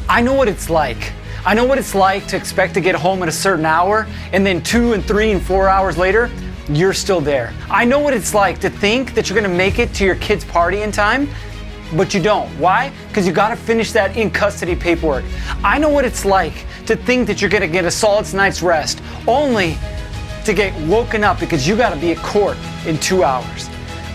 I know what it's like. I know what it's like to expect to get home at a certain hour, and then 2 and 3 and 4 hours later, you're still there. I know what it's like to think that you're gonna make it to your kid's party in time, but you don't. Why? Because you gotta finish that in custody paperwork. I know what it's like to think that you're gonna get a solid night's rest, only to get woken up because you gotta be at court in 2 hours.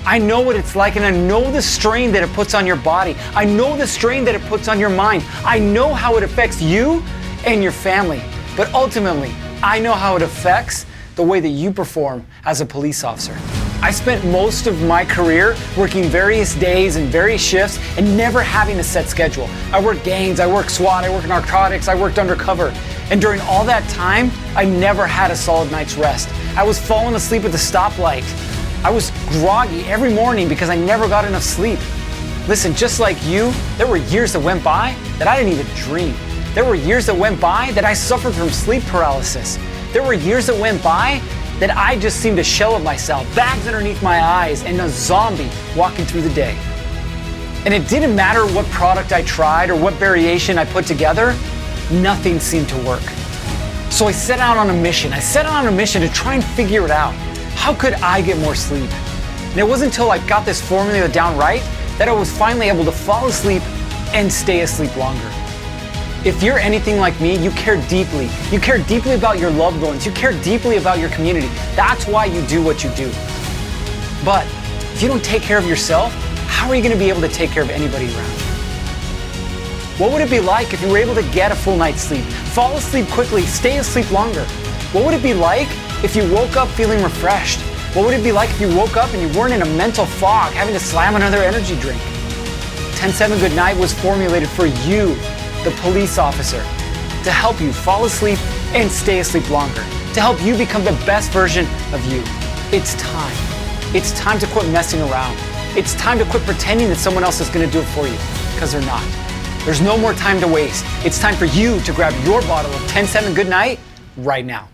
I know what it's like, and I know the strain that it puts on your body. I know the strain that it puts on your mind. I know how it affects you and your family. But ultimately, I know how it affects the way that you perform as a police officer. I spent most of my career working various days and various shifts and never having a set schedule. I worked gangs, I worked SWAT, I worked narcotics, I worked undercover. And during all that time, I never had a solid night's rest. I was falling asleep at the stoplight. I was groggy every morning because I never got enough sleep. Listen, just like you, there were years that went by that I didn't even dream. There were years that went by that I suffered from sleep paralysis. There were years that went by that I just seemed a shell of myself, bags underneath my eyes, and a zombie walking through the day. And it didn't matter what product I tried or what variation I put together, nothing seemed to work. So I set out on a mission. I set out on a mission to try and figure it out. How could I get more sleep? And it wasn't until I got this formula down right that I was finally able to fall asleep and stay asleep longer. If you're anything like me, you care deeply. You care deeply about your loved ones. You care deeply about your community. That's why you do what you do. But if you don't take care of yourself, how are you going to be able to take care of anybody around you? What would it be like if you were able to get a full night's sleep, fall asleep quickly, stay asleep longer? What would it be like if you woke up feeling refreshed? What would it be like if you woke up and you weren't in a mental fog, having to slam another energy drink? 10-7 Good Night was formulated for you, the police officer, to help you fall asleep and stay asleep longer, to help you become the best version of you. It's time. It's time to quit messing around. It's time to quit pretending that someone else is going to do it for you, because they're not. There's no more time to waste. It's time for you to grab your bottle of 10-7 Good Night right now.